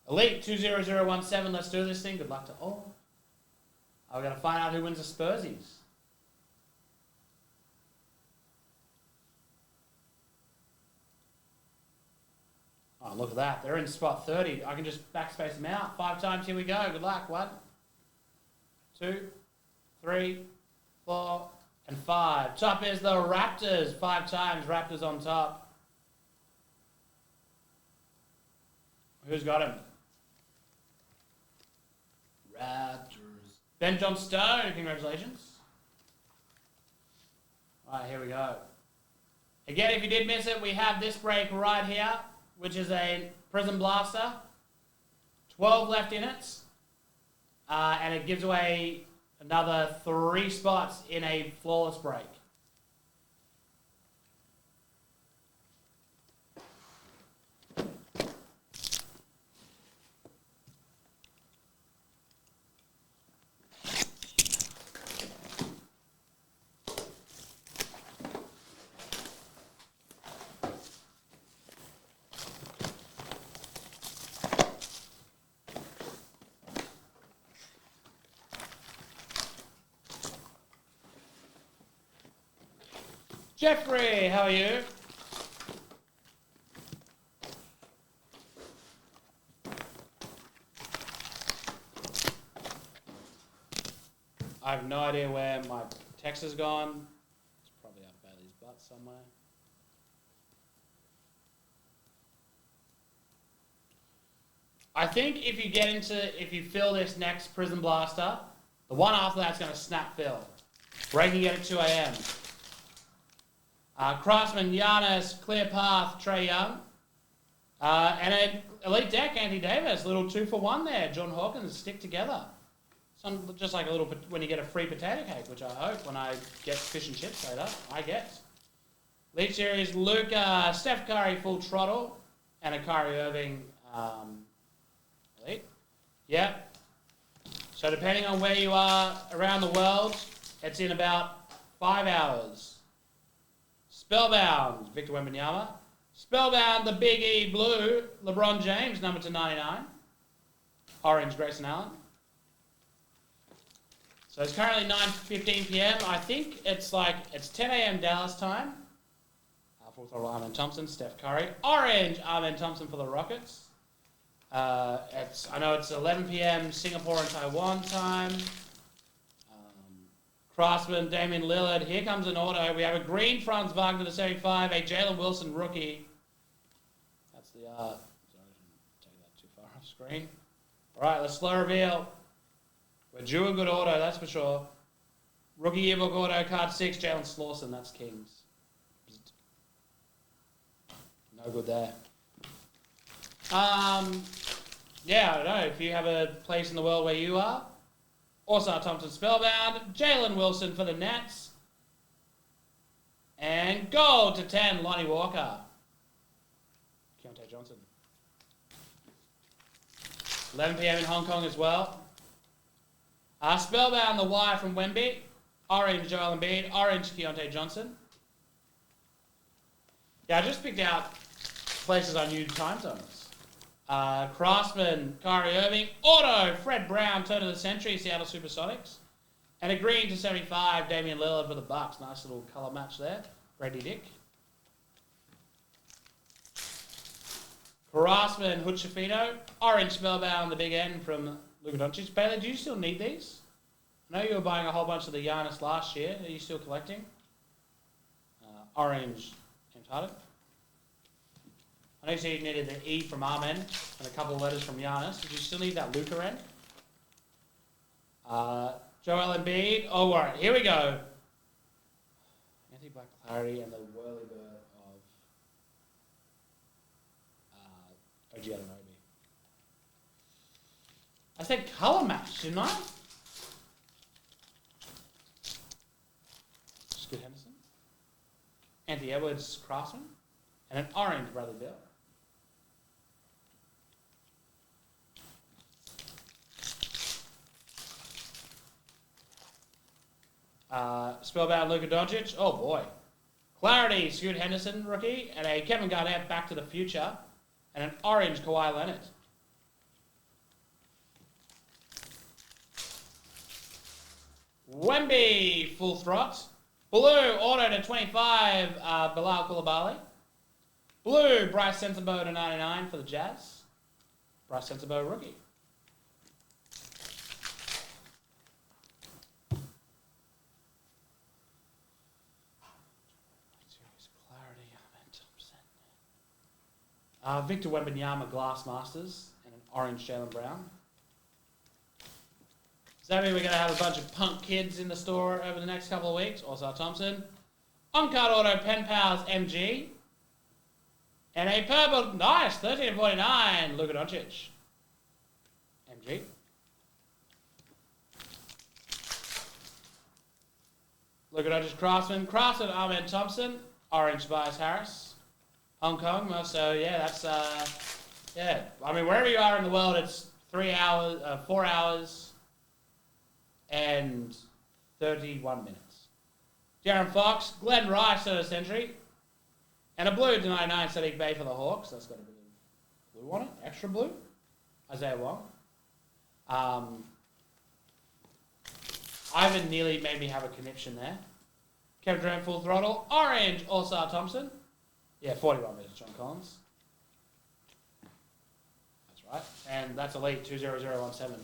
Elite 20017. Let's do this thing. Good luck to all. We're going to find out who wins the Spursies. Oh, look at that. They're in spot 30. I can just backspace them out. 5 times. Here we go. Good luck. 1, 2, 3, 4, and 5. Top is the Raptors. 5 times. Raptors on top. Who's got him? Raptors. Ben Johnstone. Congratulations. All right, here we go. Again, if you did miss it, we have this break right here, which is a Prism Blaster. 12 left in it. And it gives away another 3 spots in a flawless break. Jeffrey, how are you? I have no idea where my text has gone. It's probably up Bailey's butt somewhere. I think if you fill this next Prism Blaster, the one after that's going to snap fill. Breaking it at 2 a.m. Crossman, Giannis, Clear Path, Trae Young. And an Elite Deck, Anthony Davis. Little 2-for-1 there. John Hawkins, stick together. Just like a little, when you get a free potato cake, which I hope when I get fish and chips later, I get. Elite Series, Luka, Steph Curry, full throttle. And a Kyrie Irving Elite. Yep. So depending on where you are around the world, it's in about 5 hours. Spellbound, Victor Wembanyama. Spellbound, the Big E Blue, LeBron James, number to 99. Orange, Grayson Allen. So it's currently 9:15 p.m. I think it's 10 a.m. Dallas time. Full throttle, Armin Thompson, Steph Curry. Orange, Armin Thompson for the Rockets. I know it's 11 p.m. Singapore and Taiwan time. Crossman, Damian Lillard. Here comes an auto. We have a green Franz Wagner to 75, a Jalen Wilson rookie. That's the Sorry, I didn't take that too far off screen. All right, let's slow reveal. We're due a good auto, that's for sure. Rookie yearbook auto, card 6, Jalen Slauson. That's Kings. No good there. Yeah, I don't know. If you have a place in the world where you are, Osar Thompson Spellbound, Jalen Wilson for the Nets, and gold to 10, Lonnie Walker. Keontae Johnson. 11 p.m. in Hong Kong as well. Spellbound, the Y from Wemby, orange Joel Embiid, orange Keontae Johnson. Yeah, I just picked out places I knew time zones. Craftsman, Kyrie Irving, auto, Fred Brown, turn of the century, Seattle Supersonics. And a green to 75, Damian Lillard for the Bucks. Nice little colour match there. Brady Dick. Craftsman, Hood Shafino, orange Spellbound, the big N from Luka Doncic. Bailey, do you still need these? I know you were buying a whole bunch of the Giannis last year. Are you still collecting? Orange, James Harden. I know you said you needed the E from Armen and a couple of letters from Giannis. Did you still need that Luka end? Joel Embiid. Oh, all right. Here we go. Anti-Black Clarity and the whirly bird of OG Anunoby. I said color match, didn't I? Scoot Henderson. Anthony Edwards Craftsman. And an orange Bradley Beal. Spellbound Luka Doncic. Oh boy. Clarity, Scoot Henderson rookie. And a Kevin Garnett Back to the Future. And an orange Kawhi Leonard. Wemby, full throt. Blue, auto to 25, Bilal Koulibaly. Blue, Bryce Sensabaugh to 99 for the Jazz. Bryce Sensabaugh, rookie. Victor Wembanyama, Glass Masters, and an orange Jaylen Brown. Does that mean we're going to have a bunch of punk kids in the store over the next couple of weeks? Also Thompson. On-card auto, Pen Pals, MG. And a purple, nice, 13.49, Luka Doncic. MG. Luka Doncic, Craftsman, Ahmed Thompson. Orange, Tobias Harris. Hong Kong, so yeah, that's, yeah. I mean, wherever you are in the world, it's 4 hours, and 31 minutes. Darren Fox, Glenn Rice at a century, and a blue to 99 Sadiq Bey for the Hawks. That's got a bit of blue on it, extra blue. Isaiah Wong. Ivan nearly made me have a conniption there. Kevin Durant, full throttle. Orange, All-Star Thompson. Yeah, 41 minutes, John Collins. That's right. And that's Elite 20017.